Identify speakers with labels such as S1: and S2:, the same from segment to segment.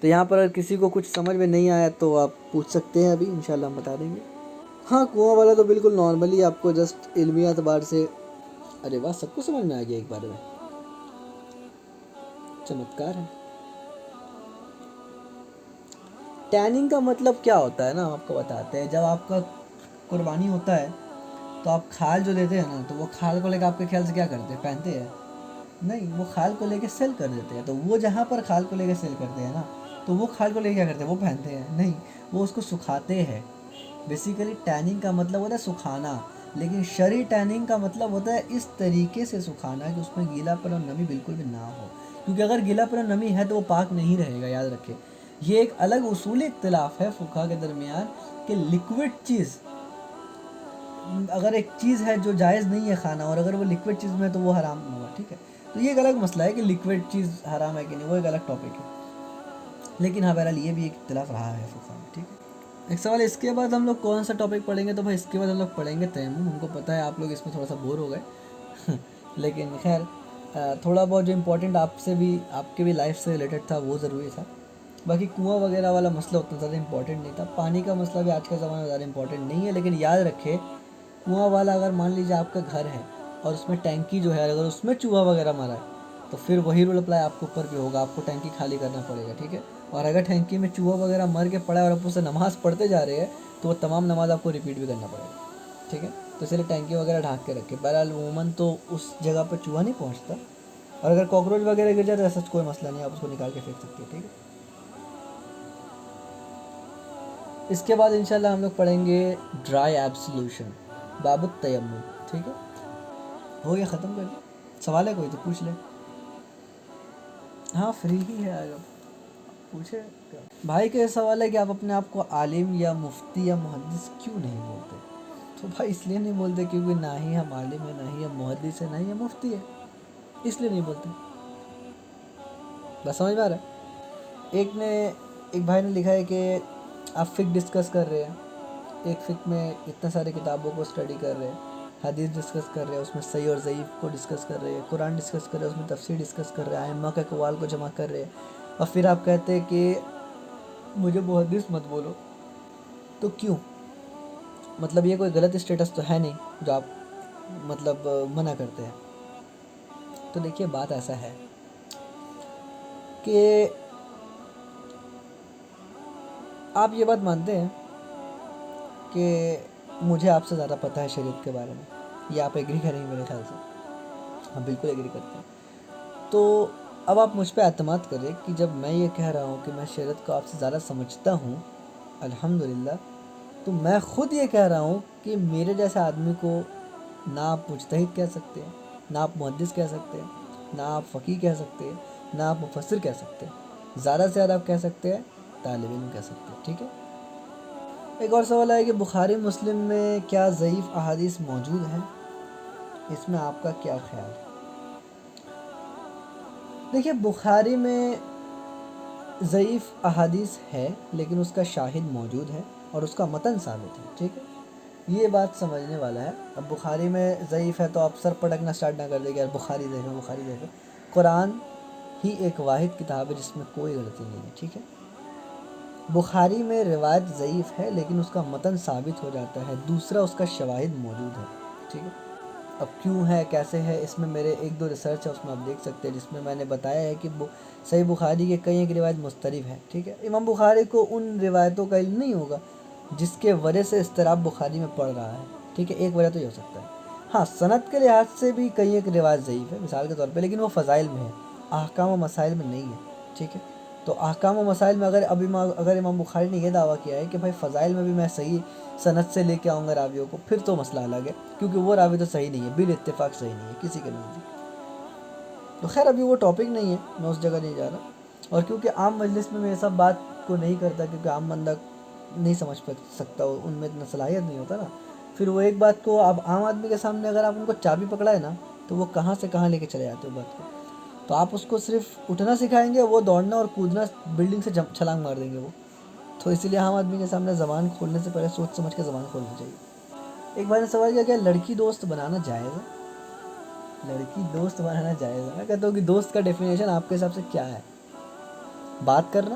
S1: تو یہاں پر اگر کسی کو کچھ سمجھ میں نہیں آیا تو آپ پوچھ سکتے ہیں، ابھی انشاءاللہ ہم بتا دیں گے۔ ہاں کنواں والا تو بالکل نارملی آپ کو جسٹ علمی اعتبار سے، ارے واہ سب کو سمجھ میں آ گیا ایک بار میں، چمتکار ہے۔ ٹیننگ کا مطلب کیا ہوتا ہے نا، آپ کو بتاتے ہیں۔ جب آپ کا قربانی ہوتا ہے تو آپ کھال جو دیتے ہیں نا، تو وہ کھال کو لے کے آپ کے خیال سے کیا کرتے ہیں؟ پہنتے ہیں؟ نہیں، وہ کھال کو لے کے سیل کر دیتے ہیں۔ تو وہ جہاں پر کھال کو لے کے سیل کرتے ہیں نا، تو وہ کھال کو لے کے کیا کرتے ہیں؟ وہ پہنتے ہیں؟ نہیں، وہ اس کو سکھاتے ہیں۔ بیسیکلی ٹیننگ کا مطلب ہوتا ہے سکھانا، لیکن شرعی ٹیننگ کا مطلب ہوتا ہے اس طریقے سے سکھانا کہ اس میں گیلا پن اور نمی بالکل بھی نہ ہو، کیونکہ اگر گیلا پن اور نمی ہے تو وہ پاک نہیں رہے گا، یاد رکھے۔ یہ ایک الگ اصولی اختلاف ہے فقہا کے درمیان کہ لیکوڈ چیز، اگر ایک چیز ہے جو جائز نہیں ہے کھانا، اور اگر وہ لیکوڈ چیز میں ہے تو وہ حرام ہوگا، ٹھیک ہے۔ تو یہ ایک الگ مسئلہ ہے کہ لیکوڈ چیز حرام ہے کہ نہیں، وہ ایک الگ ٹاپک ہے، لیکن ہاں بہرحال یہ بھی ایک اختلاف رہا ہے فقہا میں، ٹھیک ہے۔ ایک سوال، اس کے بعد ہم لوگ کون سا ٹاپک پڑھیں گے؟ تو بھائی اس کے بعد ہم لوگ پڑھیں گے تیمم۔ ہم کو پتہ ہے آپ لوگ اس میں تھوڑا سا بور ہو گئے لیکن خیر تھوڑا بہت جو امپورٹنٹ آپ سے بھی، آپ کے بھی لائف سے ریلیٹڈ تھا وہ ضروری تھا۔ باقی کنواں وغیرہ والا مسئلہ اتنا زیادہ امپورٹنٹ نہیں تھا۔ پانی کا مسئلہ بھی آج کے زمانے میں زیادہ امپورٹنٹ نہیں ہے، لیکن یاد رکھے کنواں والا اگر مان لیجیے آپ کا گھر ہے اور اس میں ٹینکی جو ہے اگر اس میں چوہا وغیرہ مرا ہے تو پھر وہی رول اپلائی آپ کے اوپر بھی ہوگا، آپ کو ٹینکی خالی کرنا پڑے گا، ٹھیک ہے۔ اور اگر ٹینکی میں چوہا وغیرہ مر کے پڑا ہے اور آپ اسے نماز پڑھتے جا رہے ہیں تو وہ تمام نماز آپ کو ریپیٹ بھی کرنا پڑے گا، ٹھیک ہے۔ تو اس لیے ٹینکی وغیرہ ڈھانک کے رکھے۔ بہرحال عموماً تو اس جگہ پہ چوہا نہیں پہنچتا، اور اگر کاکروچ وغیرہ گر جائے تو ایسا کوئی مسئلہ نہیں، آپ اس کو نکال کے پھینک سکتے ہیں، ٹھیک ہے۔ اس کے بعد انشاءاللہ ہم لوگ پڑھیں گے ڈرائی ایبسلیوشن، باب التیمم، ٹھیک ہے۔ ہو گیا، ختم کر دیں؟ سوال ہے کوئی تو پوچھ لیں۔ ہاں فری ہی ہے، اگر پوچھے۔ بھائی کا یہ سوال ہے کہ آپ اپنے آپ کو عالم یا مفتی یا محدث کیوں نہیں بولتے؟ تو بھائی اس لیے نہیں بولتے کیونکہ نہ ہی ہم عالم ہیں، نہ ہی ہم محدث ہیں، نہ ہی ہم مفتی ہے، اس لیے نہیں بولتے۔ بس سمجھ میں آ رہا ہے؟ ایک بھائی نے لکھا ہے کہ آپ فقہ ڈسکس کر رہے ہیں، ایک فقہ میں اتنے سارے کتابوں کو اسٹڈی کر رہے ہیں، حدیث ڈسکس کر رہے ہیں، اس میں صحیح اور ضعیف کو ڈسکس کر رہے ہیں، قرآن ڈسکس کر رہے ہیں، اس میں تفسیر ڈسکس کر رہے ہیں، ائمہ کے اقوال کو جمع کر رہے ہیں، اور پھر آپ کہتے ہیں کہ مجھے محدث مت بولو۔ تو کیوں؟ مطلب یہ کوئی غلط اسٹیٹس تو ہے نہیں جو آپ مطلب منع کرتے ہیں؟ تو دیکھیے بات ایسا ہے کہ آپ یہ بات مانتے ہیں کہ مجھے آپ سے زیادہ پتہ ہے شریعت کے بارے میں، یہ آپ ایگری کریں گے میرے خیال سے؟ ہم بالکل ایگری کرتے ہیں۔ تو اب آپ مجھ پہ اعتماد کریں کہ جب میں یہ کہہ رہا ہوں کہ میں شریعت کو آپ سے زیادہ سمجھتا ہوں الحمدللہ، تو میں خود یہ کہہ رہا ہوں کہ میرے جیسے آدمی کو نہ آپ مجتہد کہہ سکتے ہیں، نہ آپ محدث کہہ سکتے ہیں، نہ آپ فقیہ کہہ سکتے ہیں، نہ آپ مفسر کہہ سکتے ہیں، زیادہ سے زیادہ آپ کہہ سکتے ہیں طالب علم کہہ سکتے ہیں، ٹھیک ہے۔ ایک اور سوال ہے کہ بخاری مسلم میں کیا ضعیف احادیث موجود ہیں؟ اس میں آپ کا کیا خیال ہے؟ دیکھیے بخاری میں ضعیف احادیث ہے، لیکن اس کا شاہد موجود ہے اور اس کا متن ثابت ہے، ٹھیک ہے۔ یہ بات سمجھنے والا ہے۔ اب بخاری میں ضعیف ہے تو آپ سر پٹکنا سٹارٹ نہ کر دیں کہ یار بخاری ضعیف ہے، بخاری ضعیف ہے۔ قرآن ہی ایک واحد کتاب ہے جس میں کوئی غلطی نہیں ہے، ٹھیک ہے۔ بخاری میں روایت ضعیف ہے لیکن اس کا متن ثابت ہو جاتا ہے، دوسرا اس کا شواہد موجود ہے، ٹھیک ہے۔ اب کیوں ہے، کیسے ہے، اس میں میرے ایک دو ریسرچ ہے، اس میں آپ دیکھ سکتے ہیں، جس میں میں نے بتایا ہے کہ صحیح بخاری کے کئی ایک روایت مضطرب ہے، ٹھیک ہے۔ امام بخاری کو ان روایتوں کا علم نہیں ہوگا جس کے وجہ سے اضطراب بخاری میں پڑ رہا ہے، ٹھیک ہے۔ ایک وجہ تو یہ ہو سکتا ہے۔ ہاں سند کے لحاظ سے بھی کئی ایک روایت ضعیف ہے مثال کے طور پہ، لیکن وہ فضائل میں ہے، احکام و مسائل میں نہیں ہے، ٹھیک ہے۔ تو احکام و مسائل میں اگر امام بخاری نے یہ دعویٰ کیا ہے کہ بھائی فضائل میں بھی میں صحیح سند سے لے کے آؤں گا راویوں کو، پھر تو مسئلہ الگ ہے، کیونکہ وہ راوی تو صحیح نہیں ہے، بالاتفاق صحیح نہیں ہے کسی کے نزدیک۔ تو خیر ابھی وہ ٹاپک نہیں ہے، میں اس جگہ نہیں جا رہا، اور کیونکہ عام مجلس میں یہ سب بات کو نہیں کرتا، کیونکہ عام بندہ نہیں سمجھ سکتا، ان میں اتنا صلاحیت نہیں ہوتا نا۔ پھر وہ ایک بات کو اب عام آدمی کے سامنے اگر آپ ان کو چابی پکڑا ہے نا تو وہ کہاں سے کہاں لے کے چلے جاتے ہو بات کو۔ تو آپ اس کو صرف اٹھنا سکھائیں گے، وہ دوڑنا اور کودنا بلڈنگ سے چھلانگ مار دیں گے وہ۔ تو اسی لیے عام آدمی کے سامنے زبان کھولنے سے پہلے سوچ سمجھ کے زبان کھولنا چاہیے۔ ایک بھائی نے سوال کیا کہ لڑکی دوست بنانا جائز ہے؟ لڑکی دوست بنانا جائز ہے؟ میں کہتا ہوں کہ دوست کا ڈیفینیشن آپ کے حساب سے کیا ہے؟ بات کرنا،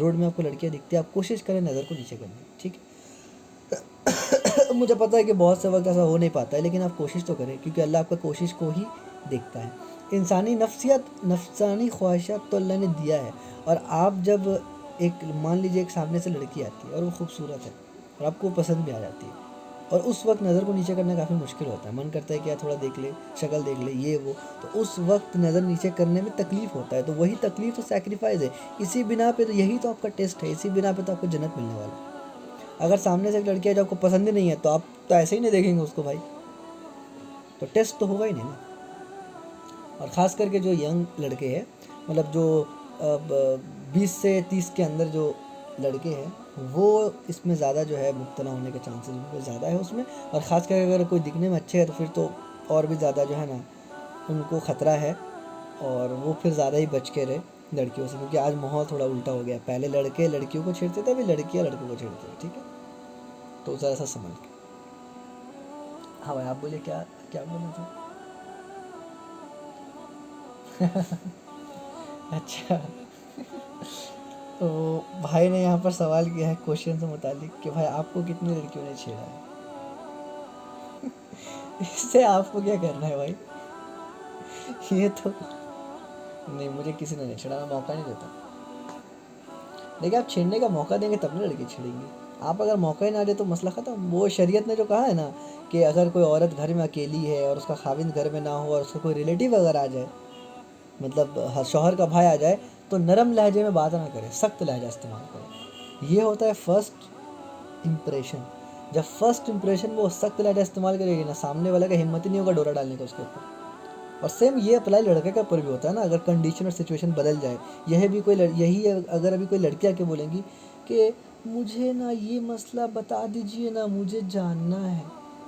S1: روڈ میں آپ کو لڑکیاں دکھتی ہیں، آپ کوشش کریں نظر کو نیچے کرنے کی، ٹھیک ہے؟ مجھے پتہ ہے کہ بہت سے وقت ایسا ہو نہیں پاتا ہے، لیکن آپ کوشش تو کریں، کیونکہ اللہ آپ کا کوشش کو ہی دیکھتا ہے۔ انسانی نفسانی خواہشات تو اللہ نے دیا ہے، اور آپ جب ایک مان لیجیے ایک سامنے سے لڑکی آتی ہے اور وہ خوبصورت ہے اور آپ کو پسند بھی آ جاتی ہے، اور اس وقت نظر کو نیچے کرنا کافی مشکل ہوتا ہے، من کرتا ہے کہ یار تھوڑا دیکھ لے، شکل دیکھ لے، یہ وہ، تو اس وقت نظر نیچے کرنے میں تکلیف ہوتا ہے، تو وہی تکلیف تو سیکریفائز ہے، اسی بنا پہ تو یہی تو آپ کا ٹیسٹ ہے، اسی بنا پہ تو آپ کو جنت ملنے والا ہے۔ اگر سامنے سے ایک لڑکی ہے جو آپ کو پسند ہی نہیں ہے، تو آپ تو ایسے ہی نہیں دیکھیں گے اس کو بھائی، تو ٹیسٹ تو ہوگا ہی نہیں نا۔ اور خاص کر کے جو ینگ لڑکے ہیں، مطلب جو 20 سے 30 کے اندر جو لڑکے ہیں، وہ اس میں زیادہ جو ہے مبتلا ہونے کے چانسز زیادہ ہے اس میں، اور خاص کر کے اگر کوئی دکھنے میں اچھے ہے تو پھر تو اور بھی زیادہ جو ہے نا ان کو خطرہ ہے، اور وہ پھر زیادہ ہی بچ کے رہے لڑکیوں سے، کیونکہ آج ماحول تھوڑا الٹا ہو گیا ہے، پہلے لڑکے لڑکیوں کو چھیڑتے تھے، ابھی لڑکیاں لڑکوں کو چھیڑتے ہیں، ٹھیک ہے؟ تو ذرا سا سنبھل کے۔ ہاں بھائی آپ بولے، کیا کیا بولنا تھا؟ اچھا، تو بھائی نے یہاں پر سوال کیا ہے کوشچن سے متعلق کہ بھائی آپ کو کتنی لڑکیوں نے چھیڑا ہے؟ اس سے آپ کو کیا کرنا ہے بھائی؟ یہ تو نہیں، مجھے کسی نے نہیں چھیڑا، میں موقع نہیں دیتا، لیکن آپ چھیڑنے کا موقع دیں گے تب نہ لڑکی چھیڑیں گے، آپ اگر موقع ہی نہ دے تو مسئلہ ختم۔ وہ شریعت نے جو کہا ہے نا کہ اگر کوئی عورت گھر میں اکیلی ہے اور اس کا خاوند گھر میں نہ ہو اور اس کا کوئی ریلیٹیو اگر آ جائے، مطلب شوہر کا بھائی آ جائے، تو نرم لہجے میں بات نہ کرے، سخت لہجہ استعمال کرے۔ یہ ہوتا ہے فرسٹ امپریشن۔ جب فرسٹ امپریشن وہ سخت لہجہ استعمال کرے گی نا، سامنے والا کا ہمت ہی نہیں ہوگا ڈورا ڈالنے کا اس کے اوپر۔ اور سیم یہ اپلائی لڑکے کے اوپر بھی ہوتا ہے نا، اگر کنڈیشن اور سچویشن بدل جائے، یہی اگر ابھی کوئی لڑکی آ کے بولیں گی کہ مجھے نا یہ مسئلہ بتا دیجئے نا، مجھے جاننا ہے،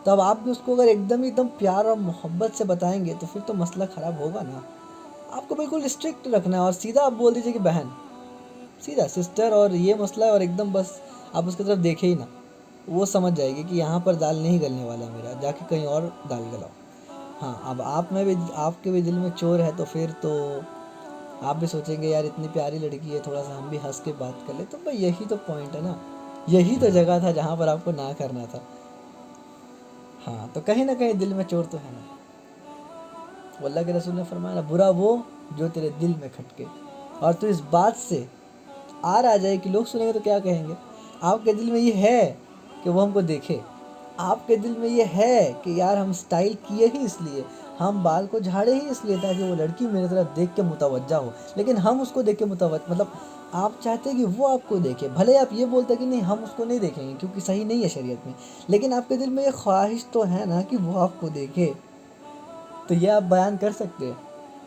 S1: تب آپ بھی اس کو اگر ایک دم پیار اور محبت سے بتائیں گے تو پھر تو مسئلہ خراب ہوگا نا۔ آپ کو بالکل اسٹرکٹ رکھنا ہے، اور سیدھا آپ بول دیجئے کہ بہن، سیدھا سسٹر، اور یہ مسئلہ ہے، اور ایک دم بس آپ اس کی طرف دیکھے ہی نا، وہ سمجھ جائے گی کہ یہاں پر دال نہیں گلنے والا میرا، جا کے کہیں اور دال گلاؤ۔ ہاں، اب آپ کے بھی دل میں چور ہے تو پھر تو آپ بھی سوچیں گے یار اتنی پیاری لڑکی ہے، تھوڑا سا ہم بھی ہنس کے بات کر لیں، تو بھائی یہی تو پوائنٹ ہے نا، یہی تو جگہ تھا جہاں پر آپ کو نہ کرنا تھا۔ ہاں، تو کہیں نہ کہیں دل میں چور تو ہے نا۔ اللہ کے رسول نے فرمایا نا، برا وہ جو تیرے دل میں کھٹکے، اور تو اس بات سے آ جائے کہ لوگ سنیں گے تو کیا کہیں گے۔ آپ کے دل میں یہ ہے کہ وہ ہم کو دیکھے، آپ کے دل میں یہ ہے کہ یار ہم سٹائل کیے ہی اس لیے، ہم بال کو جھاڑے ہی اس لیے تاکہ وہ لڑکی میری طرف دیکھ کے متوجہ ہو، لیکن ہم اس کو دیکھ کے مطلب آپ چاہتے کہ وہ آپ کو دیکھے، بھلے آپ یہ بولتے کہ نہیں ہم اس کو نہیں دیکھیں گے کیونکہ صحیح نہیں ہے شریعت میں، لیکن آپ کے دل میں یہ خواہش تو ہے نا کہ وہ آپ کو دیکھے، تو یہ آپ بیان کر سکتے ہیں؟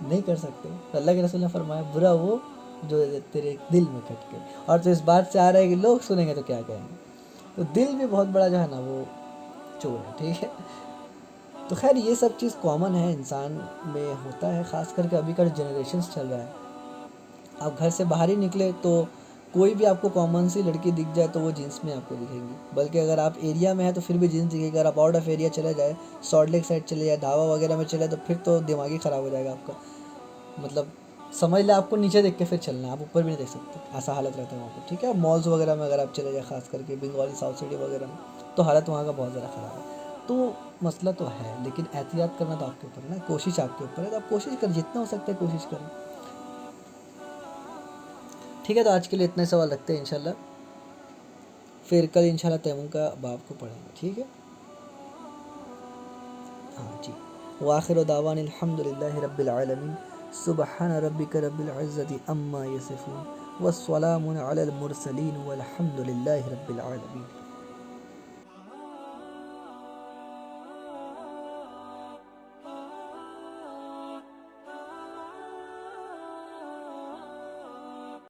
S1: نہیں کر سکتے۔ تو اللہ کے رسول نے فرمایا، برا وہ جو تیرے دل میں کھٹکے، اور تو اس بات سے آ رہا ہے کہ لوگ سنیں گے تو کیا کہیں گے۔ تو دل بھی بہت بڑا جو ہے نا وہ چور ہے، ٹھیک ہے؟ تو خیر یہ سب چیز کامن ہے، انسان میں ہوتا ہے، خاص کر کے ابھی کا جو جنریشنز چل رہا ہے۔ آپ گھر سے باہر ہی نکلے تو کوئی بھی آپ کو کامن سی لڑکی دکھ جائے تو وہ جینس میں آپ کو دکھے گی، بلکہ اگر آپ ایریا میں ہیں تو پھر بھی جینس دکھے گی، اگر آپ آؤٹ آف ایریا چلے جائے، سالٹ لیک سائڈ چلے جائے، ڈھابا وغیرہ میں چلے، تو پھر تو دماغ ہی خراب ہو جائے گا آپ کا، مطلب سمجھ لیں آپ کو نیچے دیکھ کے پھر چلنا ہے، آپ اوپر بھی نہیں دیکھ سکتے، ایسا حالت رہتا ہے وہاں پہ، ٹھیک ہے؟ مالز وغیرہ میں اگر آپ چلے جائیں، خاص کر کے بنگالی ساؤتھ سٹی وغیرہ میں، تو حالت وہاں کا بہت زیادہ خراب ہے۔ تو مسئلہ تو ہے، لیکن احتیاط کرنا تو آپ کے اوپر ہے نا، کوشش آپ کے اوپر ہے، تو آپ کوشش کریں، جتنا ہو سکتا ہے کوشش کریں، ٹھیک ہے؟ تو آج کے لیے اتنے سوال رکھتے ہیں انشاءاللہ، پھر کل انشاءاللہ تیمم کا باب کو پڑھیں گے، ٹھیک ہے؟ ہاں جی، وآخر دعوان الحمد للہ رب العالمین، سبحان ربک رب العزت عما یصفون، والسلام علی المرسلین، والحمد للہ رب العالمین۔